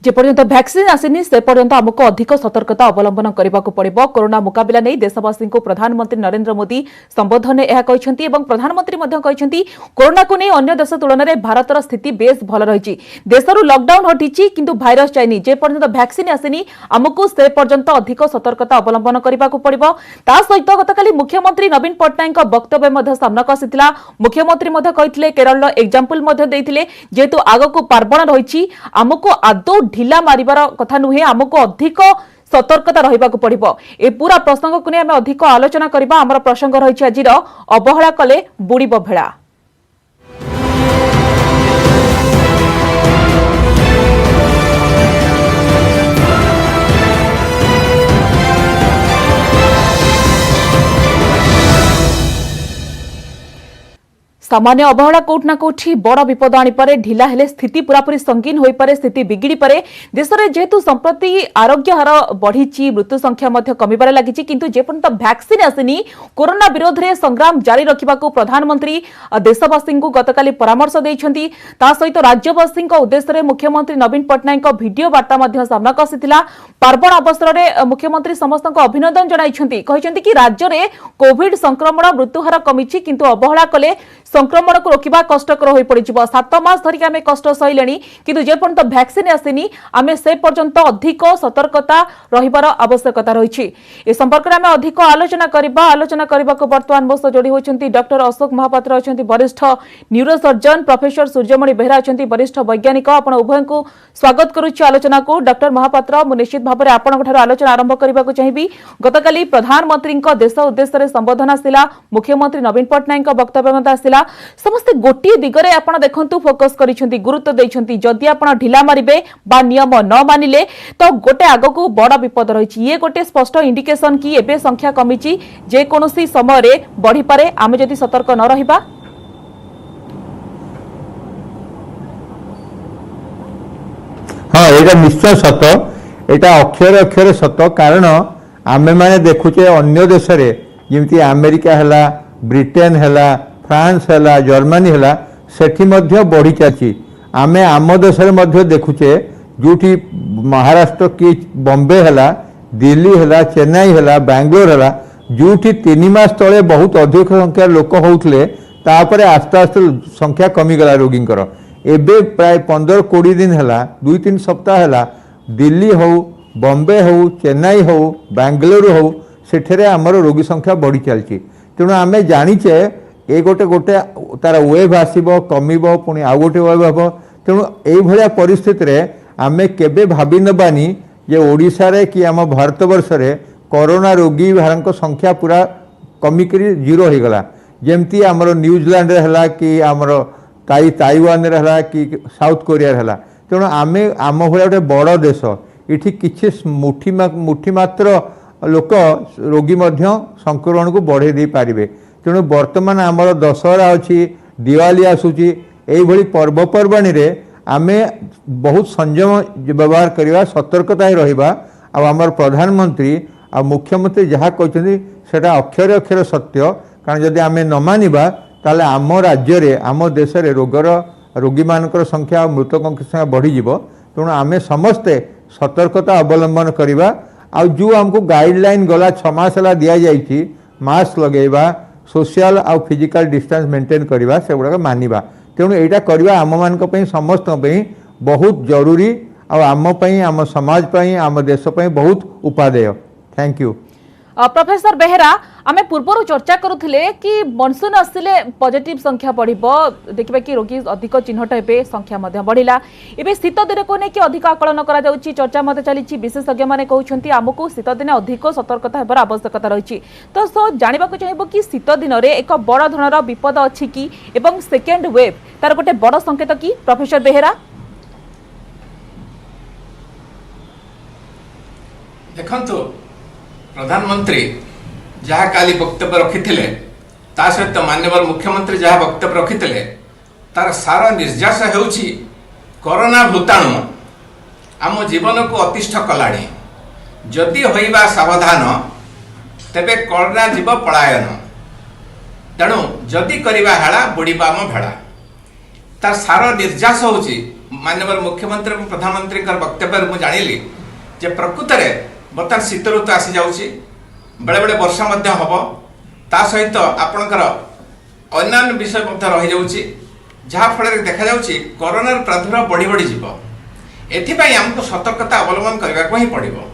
जेपर्यंत vaccine आसीनी से पर्यंत आमको अधिक सतर्कता अवलंबन करने को पड़ो। कोरोना मुकाबला नहीं देशवासी को प्रधानमंत्री नरेंद्र मोदी संबोधन में प्रधानमंत्री कोरोना को नहीं अन्य देश तुलन में भारतर स्थिति बेस भल रही। देशरू लॉकडाउन हटी किंतु भाइरस जाइनी। जेपर्यंत भैक्सीन आसीनी आमको से पर्यंत अधिक सतर्कता अवलंबन करने को पड़ो। ता सहित गतकाली मुख्यमंत्री नवीन पट्टनायक वक्तव्य सामना आसीथिला। मुख्यमंत्री कहते केरल एग्जांपल जेहेतु आगक पार्वण रही आमको आदौ ढिला मारिबार कथा नुहे, आमको अधिक सतर्कता रहिबा को पड़िबो। ए पूरा प्रसंग को आम अधिक आलोचना करबा। हमर प्रसंग रही आज अवहेला कले बुड़ीबो भेड़ा। सामान्य अवहेला कोट ना कोठी बड़ विपद आनीपे। ढिला हेले स्थिति पूरापूरी संगीन हो पारे, स्थिति बिगिड़ी पारे। देश में जेहेतु संप्रति आरोग्य हार बढ़ी, मृत्यु संख्या कमिबार लगी किंतु जेपर्यंत भैक्सीन आसीनी कोरोना विरोध में संग्राम जारी रखा प्रधानमंत्री देशवासी को गतकाली परामर्श देइछंती। ता सहित राज्यवासी उद्देश्य मुख्यमंत्री नवीन पट्टनायक वीडियो वार्ता सामना आसीथिला। पार्वण अवसर में मुख्यमंत्री समस्त अभिनंदन जणाइछंती। कहिछंती कि राज्य में कोविड संक्रमण मृत्युहार कमी किंतु अवहेला कले संक्रमण को रोकवा कष्टकर हो पड़। 7 मास धरिक आम कष्ट सहिलेनी किंतु जेपर्यंत भैक्सीन आसीनी आम से पर्यंत अधिक सतर्कता रहिबार आवश्यकता रही। ए संपर्क में आम अधिक आलोचना करने को बर्तमान मो जोड़ी होती डॉक्टर अशोक महापात्र अच्छा, वरिष्ठ न्यूरोसर्जन प्रोफेसर सूर्यमणि बेहरा अच्छा, वरिष्ठ वैज्ञानिक। आपण उभय को स्वागत करुच्ची आलोचना को। डॉक्टर महापात्र मु निश्चित भाव में आपंठ आलोचना आरंभ करने को चाहिए। गतकाली प्रधानमंत्री देश उद्देश्य संबोधन आसला, मुख्यमंत्री नवीन पट्टनायक वक्तव्य आसला। समस्ते गोटे दिगरे आपण देखंतु फोकस करिसेंती, गुरुत्व देइसेंती। जदि आपण ढिला मारिबे बा नियम न मानिले तो गोटे आगको बड़ा विपद रही। ये गोटे स्पष्ट इंडिकेशन कि एबे संख्या कमिची, जे कोनोसी समय रे बढ़ी पारे। आमे जदि सतर्क न रहिबा हाँ एटा निश्चय सत, एटा अक्षर अक्षर सत। कारण आमे माने देखुचे अन्य देश रे जेमती अमेरिका हला, ब्रिटेन हला, फ्रांस है, जर्मनी है, सेठी मध्य बढ़ी चलती। आमे आम देश में देखुचे जोटी महाराष्ट्र की बॉम्बे है, दिल्ली है, चेन्नई है, बेंगलोर है, जोटी 3 मास तले बहुत अधिक संख्या लोक होते तापर आस्ते आस्ते संख्या कमीगला रोगींकर। एबे प्राय 15-20 दिन है, 2-3 सप्ताह है, दिल्ली हो, बॉम्बे हो, चेन्नई हो, बेंगलोर हो, सेठे आमर रोगी संख्या बढ़ी चलती। तेणु आमे जानीचे ए गोटे गोटे तार वेव आसब कमिब पुणी आउ गोटे वेव हम। तेणु ये परिस्थिति रे आमे केबे भाभी नबानी जे ओडिशा रे कि आम भारतवर्ष रे कोरोना रोगी भारत संख्या पूरा कमिकी 0 हो गला। जमती आमर न्यूजीलैंड रे हला कि आमर ताइवान रे हला कि साउथ कोरिया रे हला। तेणु आमे आम भाया गोटे बड़ देश इठी किछि मुठी मात्र लोक रोगी मध्य संक्रमण को बढ़े दे पारिबे। तेणु बर्तमान आमर दशहरा अच्छी, दिवाली आसूची, यही पर्वपर्वाणी रे आमे बहुत संयम व्यवहार करवा, सतर्कता रहिबा। आमर प्रधानमंत्री आ मुख्यमंत्री जहाँ कहते सेटा अक्षर अक्षर सत्य। कारण जदि आमे न मानिबा ताले आम राज्य रे आम देश रे रोगी मानकर संख्या मृतकों की संख्या बढ़ी जीवो। तेणु आमे समस्ते सतर्कता अवलंबन करवा। आ जो हमको गाइडलाइन गला 6 मास ला दिया जाइछि, मास्क लगेबा, सोशल आ फिजिकल डिस्टेंस मेंटेन करवा, से गुड़ाक मानिबा। तेणु यहाँ करवा आम मान समस्त बहुत जरूरी। आम आम समाज पई, आम देश पई बहुत उपादेय। Thank you. प्रोफेसर बेहरा, आमे पूर्व चर्चा करुथिले कि मनसून आसिले पॉजिटिव संख्या बढ़िबो, देखिबा कि रोगी अधिक चिन्हट हेबे, संख्या मध्ये बढ़िला। एबे शीत दिन को ने कि अधिक आकलन करा जाउची, चर्चा मध्ये चलीची। विशेषज्ञ माने कहउछंती आमको शीत दिन अधिक सतर्कता हेबार आवश्यकता रहिची। तो सो जानिबा को चाहिबो कि शीत दिन रे एक बड़ धरनर विपद अछि कि एवं सेकेंड वेव तार गोटे बड़ संकेत कि प्रोफेसर बेहरा? देखंतु प्रधानमंत्री जहाँ काली वक्तव्य रखिथिले, ता सहित माननीय मुख्यमंत्री जहाँ वक्तव्य रखिथिले, तार सारा निर्यास हेउछि कोरोना भूताणु आम जीवन को अतिष्ठ कलाणी। जदि होइबा सावधान तेबे कोरोना जीव पलायन। तेणु जदि करिबा हेला बुड़ीबा आम भेड़ा। तार सारा निर्यास होउछि माननीय मुख्यमंत्री और प्रधानमंत्री वक्तव्य मुझे जानिली जे प्रकृत में बर्तमान शीत ऋतु आसी जाऊँगी बेले बेले वर्षा हम ता सहित आपणकर अन्य विषय रही जाऊँगी जहाँफल देखा जाऊँगी कोरोनार प्रादुर्भाव बढ़ी बढ़ी जीव एथिपाई आमको सतर्कता अवलंबन करने को ही पड़ो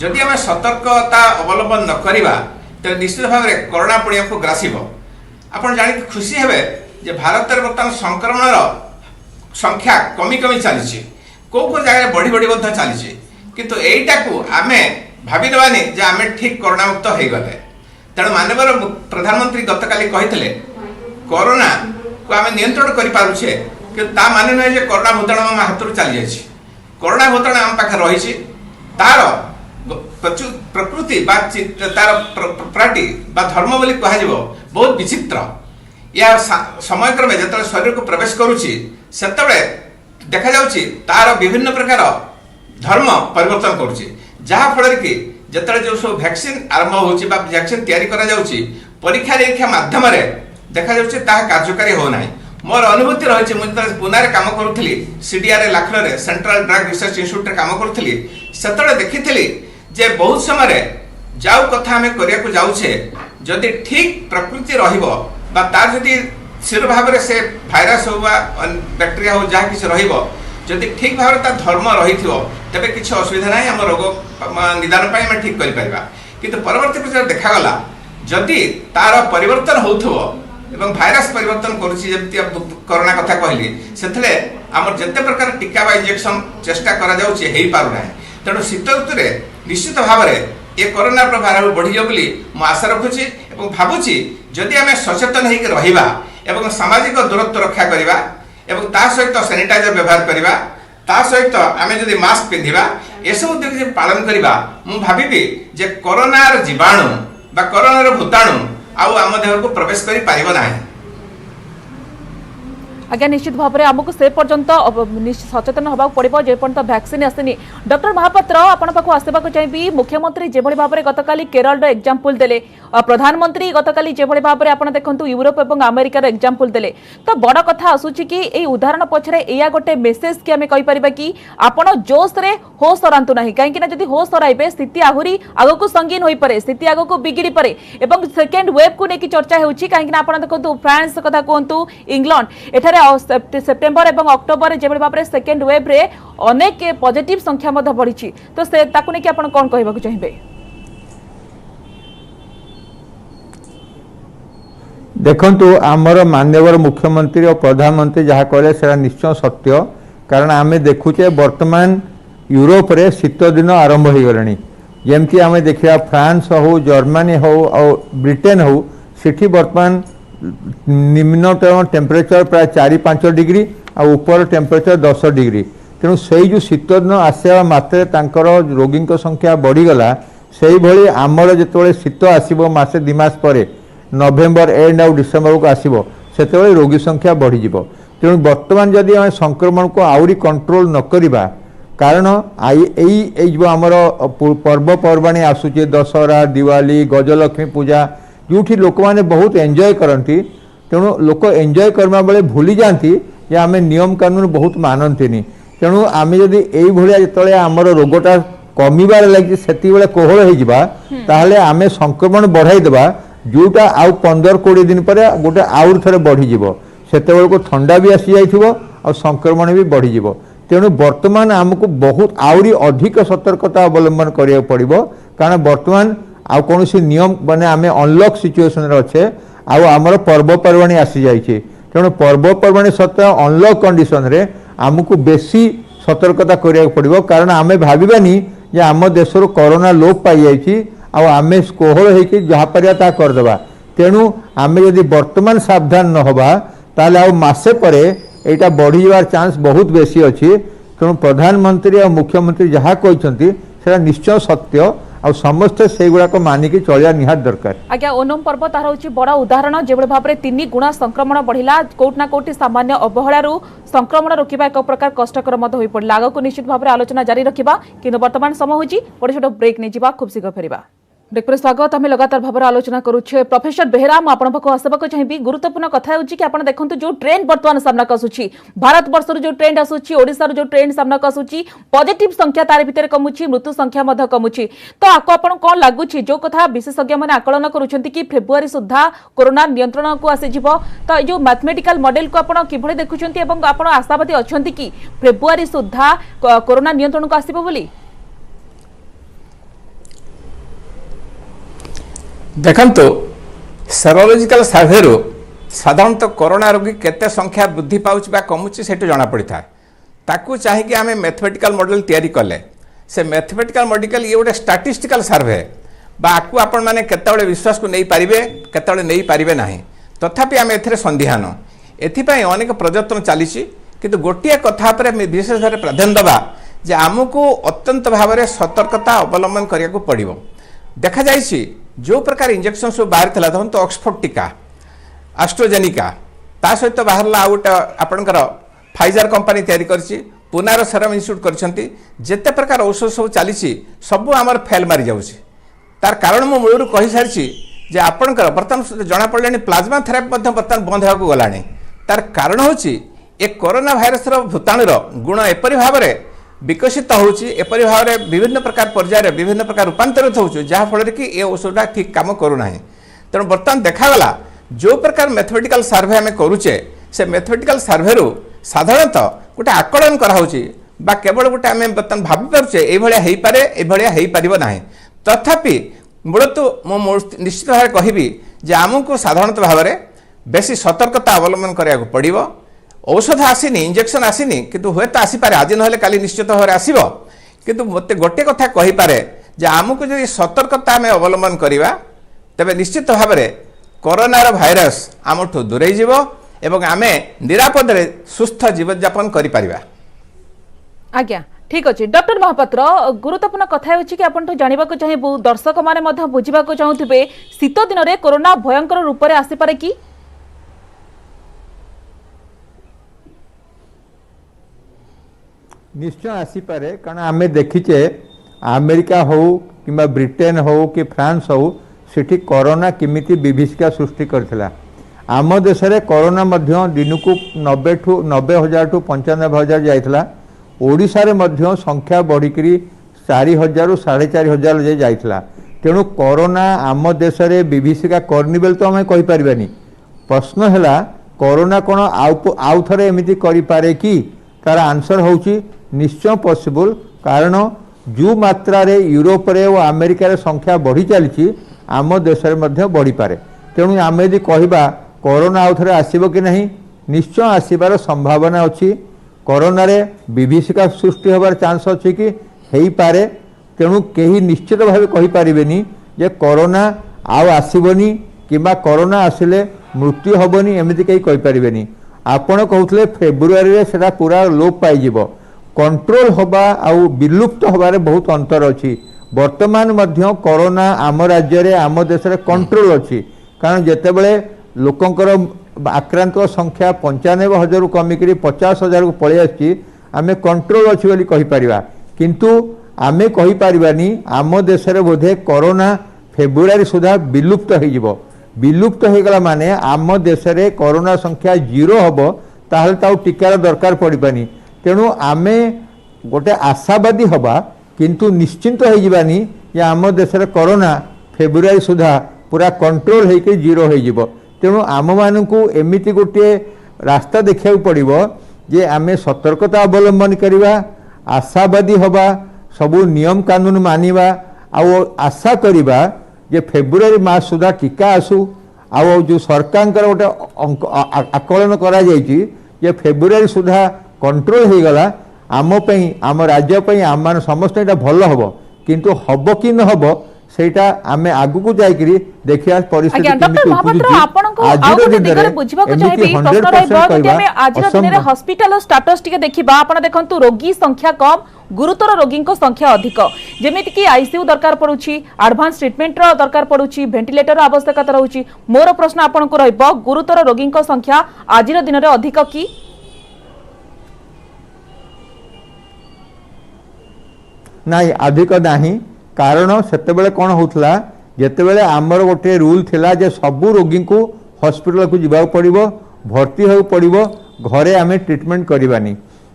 जदि आम सतर्कता अवलंबन न करवा तो निश्चित भाव में कोरोना पड़िया को ग्रासिब आपड़ जान खुशी हे जे भारत में बर्तमान संक्रमण संख्या कमी कमी चली कौ जगह बढ़ी बढ़ी चली किंतु एटा को आम भाविदेवानी जे आम ठीक कोरोना मुक्त हो गले तेणु माननीय प्रधानमंत्री गतकाली कही कोरोना को आम नियंत्रण करें कि माने नुहे कोरोना भूताणु आम हाथ चली जाए कोरोना भूताणु आम पाखे रही तार प्रकृति तार प्रॉपर्टी धर्म बोली कह बहुत विचित्र या समय क्रमे जो शरीर को प्रवेश करुच्ची से देखा जाउची तार विभिन्न प्रकार धर्म परिवर्तन करुच्ची जहाँफल कि जिते जो सब वैक्सीन आरंभ होची वैक्सीन तैयारी करा जाउची परीक्षा निरीक्षा माध्यम देखा जाउची ताहा कार्यकारी हो नाही मोर अनुभूति रही मुझे पुणे काम करुली CDR Lucknow central drug research institute काम करुली से देखी जे बहुत समय जाऊ कथा आम करने जाऊे जदि ठीक प्रकृति रही स्थिर भाव में से भाइरस हो बैक्टेरिया हो जहाँ किसी रदि ठीक भाव में धर्म रही तेरे किसी असुविधा ना आम रोग निदान आम ठीक कर किंतु परवर्ती पक्षे देखागला जदि तार परिवर्तन हो भाइरस परिवर्तन करुच्ची कोरोना कथा कहली से आम जिते प्रकार टीका बा इंजेक्शन चेष्टा करा पारना तेणु शीत ऋतु निश्चित भाव में ये कोरोना प्रभाव बढ़ी बोली आशा रखुची और भावुची जदि आम सचेतन होकर सामाजिक दूरत्व रक्षा करवा सहित सैनिटाइजर व्यवहार करवा सहित आम जदि मास्क पिंधा एसबू पालन करवा मु भावी जे कोरोनार जीवाणु बा कोरोनार भूताणु आम देह को प्रवेश कर पारिबो नाही। आज्ञा निश्चित भाव में आमको से पर्यंत सचेतन होगा पड़ो जेपर्यंत वैक्सीन आसनी डॉक्टर महापात्र आपण पाखु आसवा चाहिए मुख्यमंत्री जो भाव में गतकाली केरल एग्जांपल देले प्रधानमंत्री गतकाली जो भाव में आप देखो यूरोप और अमेरिकार एग्जांपल देले तो बड़ कथा आसूची कि ए उदाहरण पछरे या गोटे मेसेज कि आम कहीपर कि आपण जोश रे होश हरातु ना कहीं जब होश हराइबे स्थिति आहरी आगक संगीन हो पारे स्थिति आगक बिगिड़ी पारे और सेकेंड वेव को लेकिन चर्चा होची कहीं आप देखो फ्रांस कथा कहतु इंग्लैंड एठारे सेप्टेम्बर और अक्टोबर जो भाव में सेकेंड वेव रे अनेक पॉजिटिव संख्या बढ़ी तो से ताकू नहीं आप कौन कहवाक चाहिए देखंतु आमर माननीय मुख्यमंत्री और प्रधानमंत्री जहाँ कहले से निश्चय सत्य कारण आम देखुचे वर्तमान यूरोप रे शीत दिन आरंभ हो गलानी जमती आम देखा फ्रांस हो जर्मनी हो और ब्रिटेन हो सिठी वर्तमान निम्नतम टेम्परेचर प्राय 4-5 डिग्री और ऊपर टेम्परेचर 10 डिग्री तेणु से जो शीत दिन आसवा मात्रे तांकर रोगी संख्या बढ़ीगला से भली आमर जो शीत आसो मसे 2 मास पर नवेम्बर एंड आउ डिसेम्बर को आसो से रोगी संख्या बढ़ीज तेणु बर्तमान जदि आम संक्रमण को आहरी कंट्रोल न करवा कारण जो आमर पर्वपर्वाणी आसूचे दशहरा दिवाली गजलक्ष्मी पूजा जो लोक मैंने बहुत एंजॉय करती तेणु लोक एंजॉय करने बेले भूली जाती जे आम नियम कानून बहुत मानती तेणु आम जदि ये जो आमर रोगटा कमिबार लगी से कोहल होताले आम संक्रमण बढ़ाईदेवा जोटा आउ 15-20 दिन पर गोटे आउर थे बढ़ीज से ठंडा भी आसी जाइए और संक्रमण भी बढ़ीज तेणु बर्तमान आमको बहुत आहरी अधिक सतर्कता अवलंबन करा पड़ो कारण बर्तमान आउ कौन नियम माने आम अनलक सिचुएसन अच्छे आमर पर्वपर्वाणी आसी जाइए तेणु पर्वपर्वाणी सत्य अनलक कंडीशन रे आमको बेसी सतर्कता करा पड़ो कारण आम भावानी जे आम देश कोरोना लोप पाई जाइए आम कोहल होकर जहाँ पारिया ता करदेवा तेणु आम जदि वर्तमान सावधान न होबा ताले आउ मासे परे एटा बढ़ी जावार चांस बहुत बेसी अच्छी तेणु प्रधानमंत्री और मुख्यमंत्री जहाँ कहते से निश्चय सत्य आ समस्ते से गुड़ाक मानिक चलिया निहात दरकार। आज्ञा ओणम पर्व तार होची बड़ा उदाहरण जो भाव में 3 गुणा संक्रमण बढ़िला कोटना कोटी सामान्य अवहेलू संक्रमण रोकवा एक प्रकार कष्टकर हो पड़ा आग को निश्चित भाव में आलोचना जारी रखा कि वर्तमान समय होची बड़े छोट ब्रेक नहीं खूब शीघ्र फेरिबा। ब्रेक पर स्वागत आम लगातार भाव आलोचना करुचे प्रोफेसर बेहरा मुझे आपको आसवाक चाहिए गुरुत्वपूर्ण कथा हो देखो जो ट्रेंड बर्तमान सामना आसूची भारत वर्ष जो ट्रेंड आसूची ओडिशार जो ट्रेंड सामना आसूची पॉजिटिव संख्या तार भितर कमुची मृत्यु संख्या कमुची तो आपको आपन कौन लगुच जो कथा विशेषज्ञ मैंने आकलन करुँच कि फेब्रुआरी सुधा कोरोना नियंत्रण को आसीज तो जो मैथमेटिकल मॉडल को आप कि देखुं आप आशावादी अच्छा कि फेब्रुआरी सुधा कोरोना नियंत्रण को आसब बोली देखंतु सेरोलॉजिकल सर्वे रो साधारणतः कोरोना रोगी केते संख्या वृद्धि पाउछ बा कमुची सेटु जाना पड़ता ताकू चाहे कि आमे मैथमेटिकल मॉडल तैयारी कले से मैथमेटिकल मॉडल ये गोटे स्टैटिस्टिकल सर्वे बा आकु आपण माने केतेबेले विश्वास को नहीं पारिबे केतेबेले नहीं पारिबे नाही तथापि आमे एथिरे संदिहान एथिपई अनेक प्रयत्न चलीछि किंतु गोटिए कथा पर विशेष भाव प्राधान्य दबा जे आमको अत्यंत भाव में सतर्कता अवलंबन करिया को पड़िबो देखा जाइछि जो प्रकार इंजेक्शन सब बाहर था देखो तो ऑक्सफोर्ड टीका एस्ट्राजेनेका ता सहित बाहर आ गोटे आपणकर फाइजर कंपनी तैयारी करछि पुनार सेरम इंस्टीट्यूट करछंती जेते प्रकार औषध सब चली सब आमर फेल मारी जाउछि तार कारण मु मूलरू कहि सारिछि जे आपणकर बर्तमान जना पड़ले प्लाज्मा थेरापी मध्ये बर्तमान बंद होगा गलानी तार कारण होछि ए कोरोना भाइरस रो भूताणुर गुण एपरि भाव में विकसित होउछि एपरि भाव में विभिन्न प्रकार पर्यायर विभिन्न प्रकार रूपांतरित होउछि जहाँ फल कि ए औषधटा ठीक काम करूना तेणु बर्तमान देखागला जो प्रकार मैथमेटिकल सर्वे आम करुचे से मैथमेटिकल सर्वे रू साधारणतः गोटे आकलन कराउछि बा केवल गोटे आम बर्तमान भावी पारुचे एभलिया पारिबो नाही तथापि मूलतु मु निश्चित भाव कहबी जे आमको साधारणतः भाव में बेसी सतर्कता अवलंबन करिया पड़िबो औषध आसीनी इंजेक्शन आसीनी किंतु हुए तो आसीपारे आज ना काली निश्चित भाव में आसो किंतु मत गोटे कथा कहीपे जे आमको जो सतर्कता आम अवलंबन करवा तेरे निश्चित भाव में कोरोनार भाइरस आमठू दूरे जीव एवं आम निरापद सुस्थ जीवन यापन करिपरिबा। आज्ञा ठीक अच्छे डॉक्टर महापात्र गुरुत्वपूर्ण कथा होछि कि आपन जानिबा को चाहिए दर्शक माने मध्य बुझिबा को चाहुथिबे शीत दिन रे कोरोना भयंकर रूप में आसी पारे कि निश्चय आसीपारे कारण आम देखीचे अमेरिका हो कि ब्रिटेन हो कि फ्रांस हो सेठी कोरोना किमिति विभीषिका सृष्टि करथिला आम देश में कोरोना मध्य दिन को 90,000 टू 95,000 जाइथिला ओडिशा रे मध्य संख्या बढ़िकी 4,000 4,500 जाए जाइथिला तेणु कोरोना आम देश में विभीषिका करनी बेल तो आम कहि परिबानी प्रश्न है कोरोना कौन आउ थे एमती करें कि तार आंसर होची निश्चय पॉसिबल कारण जो मात्रा रे यूरोप रे और अमेरिका रे संख्या बढ़ी चली आम देश में बढ़ी पारे तेणु आम यदि कहवा कोरोना आउ थे आसब कि नहीं निश्चय आसबार संभावना अच्छी कोरोना रे विभीषिका सृष्टि होबार चांस अच्छी कि हेई पारे तेणु कहीं निश्चित भाव कहीपरेनि जे कोरोना आउ आसबनी किंबा कोरोना आसिले मृत्यु हेनी एमती कहीं कहीपरेनि आपण कहते फेब्रुआरी रे सेटा पूरा लोप पाइब कंट्रोल होबा आउ विलुप्त होबार बहुत अंतर अच्छी वर्तमान मध्य कोरोना आम राज्य रे आम देश रे कंट्रोल अच्छी कारण जेतेबेले लोकंकर आक्रांत संख्या 95,000 कमिक 50,000 को पलि आसी आम कंट्रोल अच्छी बोली कहीपरिबा किंतु आम कहीपरिबानी आम देश रे बोधे कोरोना फेब्रुआरी सुधा विलुप्त हो विलुप्त हो गला माने आम देश रे कोरोना संख्या 0 हम ताहले ताऊ टीकार दरकार पड़बानी तेणु आमे गोटे आशावादी हवा किंतु निश्चिंत हो जिबानी जे आम देश रे कोरोना फेब्रुआरी सुधा पूरा कंट्रोल होके 0 हो तेणु आम मानू एमती गोटे रास्ता देखा पड़ो जे आमे सतर्कता अवलंबन करवा आशावादी हवा सबू नियम कानून मानिबा आउ आशा करवा जे फेब्रुआरी मास सुधा टीका आसू आउ जो सरकार गोटे आकलन करा जायछि जे फेब्रुआरी सुधा कंट्रोल हो गला आम राज्य आम मान समस्त एटा भल हम किंतु हब कि न हब सेटा आमे आगु को जाई करी देखिया परिस्थिति डॉक्टर महापात्र आपनको आउ गोटे दिगरे बुझिबा को चाहिबी प्रश्न रहबो जदि हमें आज दिन रे हॉस्पिटल स्टेटस टिके देखिबा आपण देखंतु रोगी संख्या कम गुरुतर रोगी संख्या अधिक जेमिति कि आईसीयू दरकार पड़ुछि एडवांस ट्रीटमेंट रो दरकार पड़ुछि वेंटिलेटर आवश्यकता रहउछि मोर प्रश्न आपनको रहबो गुरुतर रोगी संख्या आज दिन रे अधिक कि नहीं अधिक नहीं कारण सेतेबेले कौन होतला ଯେତେବେଳେ ଆମର ଗୋଟେ ରୁଲ୍ ଥିଲା ଯେ ସବୁ ରୋଗୀଙ୍କୁ ହସ୍ପିଟାଲକୁ ଯିବାକୁ ପଡ଼ିବ, ଭର୍ତ୍ତି ହେବାକୁ ପଡ଼ିବ, ଘରେ ଆମେ ଟ୍ରିଟମେଣ୍ଟ କରିବାନି।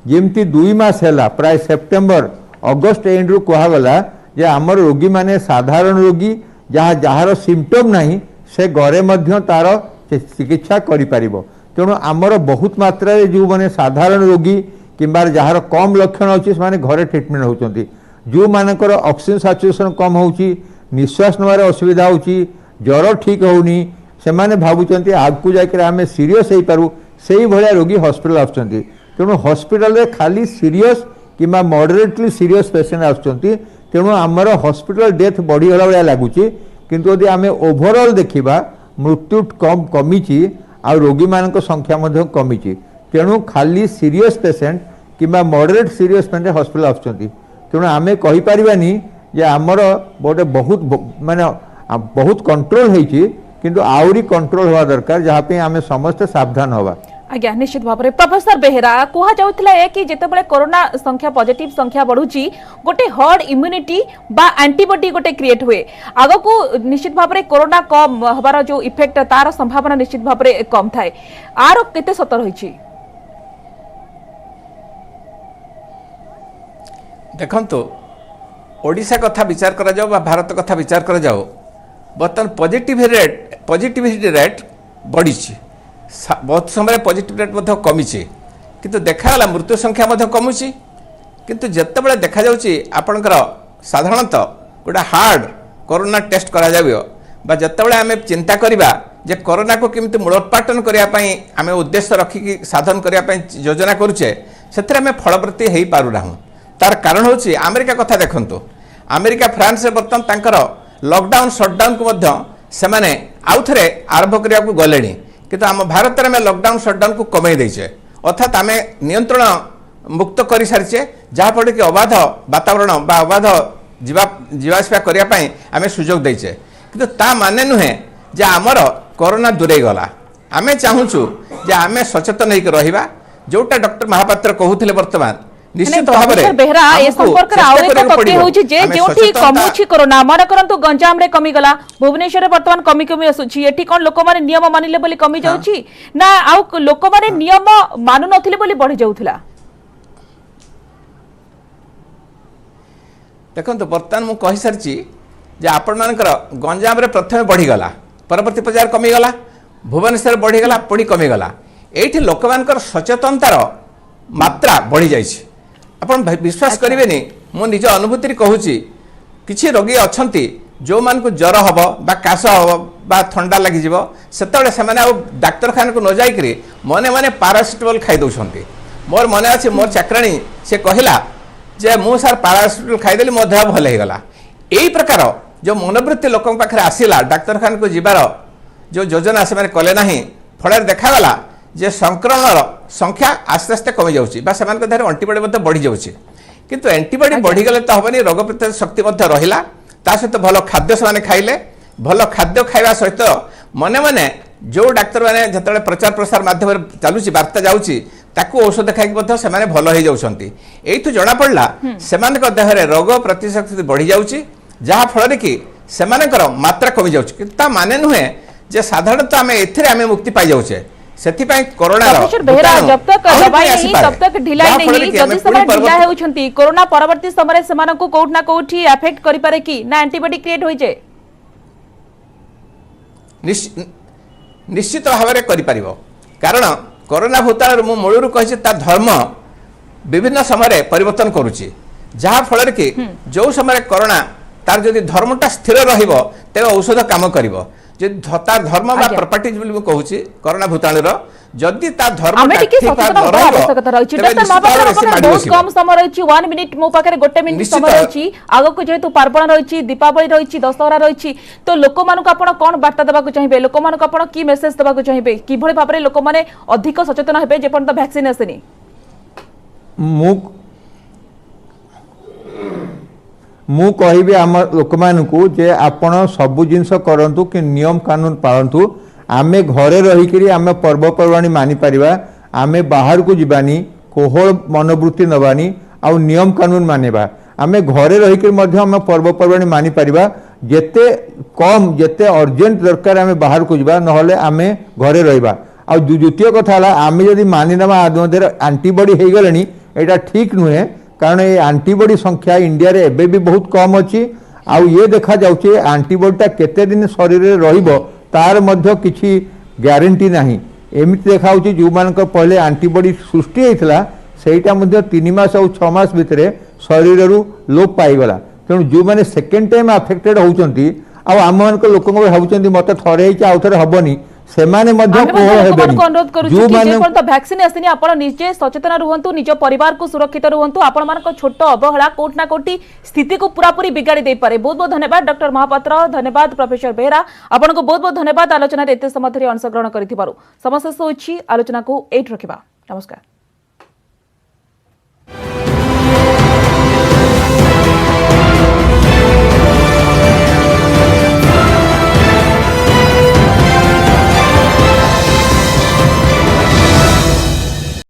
ଯେମିତି 2 ମାସ ହେଲା ପ୍ରାୟ ସେପ୍ଟେମ୍ବର ଅଗଷ୍ଟ ଏଣ୍ଡରୁ କୁହାଗଲା ଯେ ଆମର ରୋଗୀମାନେ ସାଧାରଣ ରୋଗୀ ଯାହାର ସିମ୍ପଟମ୍ ନାହିଁ ସେ ଘରେ ମଧ୍ୟ ତାର ଚିକିତ୍ସା କରିପାରିବ। ତେଣୁ ଆମର ବହୁତ ମାତ୍ରାରେ ଯେଉଁମାନେ ସାଧାରଣ ରୋଗୀ କିମ୍ବା ଯାହାର କମ୍ ଲକ୍ଷଣ ଅଛି ସେମାନେ ଘରେ ଟ୍ରିଟମେଣ୍ଟ ହେଉଛନ୍ତି। ଯେଉଁମାନଙ୍କର ଅକ୍ସିଜେନ୍ ସାଚୁରେସନ୍ କମ୍ ହେଉଛି, ନିଶ୍ୱାସ ନେବାରେ ଅସୁବିଧା ହେଉଛି, ଜ୍ୱର ଠିକ୍ ହେଉନି, ସେମାନେ ଭାବୁଛନ୍ତି ଆଗକୁ ଯାଇକରି ଆମେ ସିରିୟସ୍ ହେଇପାରୁ, ସେଇଭଳିଆ ରୋଗୀ ହସ୍ପିଟାଲ ଆସୁଛନ୍ତି। ତେଣୁ ହସ୍ପିଟାଲରେ ଖାଲି ସିରିୟସ୍ କିମ୍ବା ମଡରେଟଲି ସିରିୟସ୍ ପେସେଣ୍ଟ ଆସୁଛନ୍ତି। ତେଣୁ ଆମର ହସ୍ପିଟାଲ ଡେଥ୍ ବଢ଼ିଗଲା ଭଳିଆ ଲାଗୁଛି, କିନ୍ତୁ ଯଦି ଆମେ ଓଭରଅଲ୍ ଦେଖିବା ମୃତ୍ୟୁ କମିଛି ଆଉ ରୋଗୀମାନଙ୍କ ସଂଖ୍ୟା ମଧ୍ୟ କମିଛି। ତେଣୁ ଖାଲି ସିରିୟସ୍ ପେସେଣ୍ଟ କିମ୍ବା ମଡରେଟ୍ ସିରିୟସ୍ ପେସେଣ୍ଟ ହସ୍ପିଟାଲ ଆସୁଛନ୍ତି। ତେଣୁ ଆମେ କହିପାରିବାନି ଯେ ଆମର ଗୋଟେ ବହୁତ କଣ୍ଟ୍ରୋଲ ହେଇଛି, କିନ୍ତୁ ଆହୁରି କଣ୍ଟ୍ରୋଲ ହେବା ଦରକାର, ଯାହା ପାଇଁ ଆମେ ସମସ୍ତେ ସାବଧାନ ହେବା। आज्ञा निश्चित भाव में प्रोफेसर बेहेरा कहुला कि जितेबाला कोरोना संख्या पॉजिटिव संख्या बढ़ुची गोटे हर्ड इम्यूनिटी बा एंटीबॉडी गोटे क्रिएट हुए आग को निश्चित भाव में कोरोना कम हबार जो इफेक्ट तार संभावना निश्चित भाव में कम थाए आर केते सत रही देखंतु ओडिशा कथा विचार करा जाओ भारत कथा विचार करा जाओ बर्तमान पॉजिटिविटी रेट बढ़ी बहुत समय पॉजिटिव रेट कमी किंतु देखागला मृत्यु संख्या कमुची किंतु जितेबाला देखा जाउची आपणकर साधारणतः गोटे हार्ड कोरोना टेस्ट करा जाबियो बा जितेबाला आमे चिंता करिबा जे कोरोना को केमिति मूलोत्पाटन करिया पई आमे उद्देश्य रखिकी साधन करिया पई योजना करूचे सेथरे आमे फलप्रति हेई पारु नाहु। तार कारण होची अमेरिका कथा देखंतु अमेरिका फ्रांस रे बर्तन तांकर लॉकडाउन शटडाउन को मध्य सेमाने आउथरे आरंभ करिया को गलेनी किंतु आम भारत में लॉकडाउन शटडाउन को कमई देचे अर्थात आम नियंत्रण मुक्त कर सारीचे जहाँफल कि अबाध वातावरण बा अबाध जीवासवा करने आम सुजोग देचे किंतु ता माने नुहे जे आमर कोरोना दूरे गला आम चाहूँ जे आम सचेतन होकर रहिबा जोटा डॉक्टर महापात्र कहूले वर्तमान निश्चित भाव में बेहरा ए संपर्क आउ एक तथ्य होची जे जोठी कमुची कोरोना मन करंतु गंजाम रे कमी गला भुवनेश्वर रे वर्तमान कमी कमी आसुची एठी कोन लोक माने नियम मानिले बोली कमी जाउची ना आउ लोक माने नियम मानु नथिले बोली बढ़ी जाउथला देखंतु वर्तमान मु कहि सरची जे आपण मानकर गंजाम रे प्रथमे बढ़ी गला परवर्ती प्रचार कमी गला भुवनेश्वर बढ़ी गला पुणी कमी गला एठी लोक मानकर सचेतनतार मात्रा बढ़ी जाइछि आपण विश्वास करेंगे मो निज अनुभूति कहूँ किसी रोगी अच्छा जो मान को ज्वर हम बा काश हम बा थंडा लगी से डाक्तरखाना को न जाकर मने मने पारासिटामोल खाई दौरान मोर मन अच्छे मोर चाकराणी से कहला जे मु सार पारासिटामोल खाईदेली मो देह भल होगला यही प्रकार जो मनोवृत्ति लोक पाखे आसला डाक्तरखाना को जीवार जो योजना से कले ना फल देखागला जे संक्रमण संख्या आस्ते आस्ते कमी जाऊँगी देह एंटीबॉडी बढ़ी जाऊँगी किंतु एंटीबॉडी बढ़ीगले तो हेनी रोग प्रतिरोधक शक्ति रहा ता सहित भल खाद्य से खाइले भल खाद्य खावा सहित मने मने जो डाक्तर मैंने जो प्रचार प्रसार माध्यम चलुची वार्ता जाऊँगी औषध खाई भल हो जाती यू जना पड़ा से देह में रोग प्रतिरोधक शक्ति बढ़ी जाऊँगी जहाँफल कि से मात्रा कमी जाऊँगी माने नुहे जे साधारणतः आम ए मुक्ति पाई जाऊे कोरोना जब तक दवाई नहीं तब तक ढिलाई नहीं जदि समय ढिला हेउछंती कोरोना परवर्ती समय सेमान को कोउठ ना कोउठी अफेक्ट करि पारे कि ना एंटीबॉडी क्रिएट होई जे निश्चित भाव में करि परिबो कारण कोरोना भूताण मु मूलरू कहि ता धर्म विभिन्न समय परिवर्तन करूची जहाँ फल कि जो समय कोरोना तार जदि धर्मटा स्थिर रहिबो तेबे औषध काम करिवो तार धर्म बा प्रॉपर्टीज बोली कहूँ कोरोना भूताणुर जदि ता धर्म आवश्यकता रही डॉक्टर महापात्र बहुत कम समय रही 1 मिनिट मो पाखे 1 मिनिट समय रही आग को जेहेतु पार्वण रही दीपावली रही दशहरा रही तो लोक मानक आपण कौन वार्ता देवाक चाहिए लोक मानक आपण की मेसेज देवाक चाहिए किभଳି भाबरे लोक माने अधिक सचेतन हेबे जे पर्यंत वैक्सीन आसेनी मु कहि आम लोक मानू जे आपण सबु जिनस करंतु कि नियम कानून पालतु आमे घरे रहीकि आम पर्वपर्वाणी मानि परिबा आमे बाहर को जीवानी कोहल मनोवृत्ति नबानी आउ नियम कानून मानिबा आमे घरे रहीकि आम पर्वपर्वाणी मानि परिबा जेते कम जेते अर्जेंट दरकार आम बाहर को जावा नहले आम घरे रहिबा। आ द्वितीय कथा है आम जदि मानिना आदि आंटीबॉडी हो गले यहाँ ठीक नुहे कारण ये आंटीबॉडी संख्या इंडिया रे एबे भी बहुत कम अच्छी आउ ये देखा जाउचे आंटीबॉडीटा केते दिन शरीर रे रहिबो तार मध्य किछि ग्यारंटी नाही। एमिति देखा होची जो मान पहले आंटीबॉडी सृष्टि होता सेटा मध्य 3 मास और 6 मास भितर शरीर रु लोप पाईगला। तेणु जो मैंने सेकेंड टाइम अफेक्टेड होउचंती आम मान लोक भावुं मत थरे आउ थे हेनी से अनुरोध करूँ वैक्सीन आसनी आप निजे सचेतन रुहतु निज परिवार को सुरक्षित रुहतु आपण मान छोट अवहेला कोट ना कोटी स्थिति को पूरापूरी बिगाड़ी दे पारे। बहुत बहुत धन्यवाद डॉक्टर महापात्र, धन्यवाद प्रोफेसर बेहरा, आपन को बहुत बहुत धन्यवाद आलोचना एते समय धरि अंशग्रहण करिथिबारु। समस्त सोची आलोचना को एट रखिबा। नमस्कार।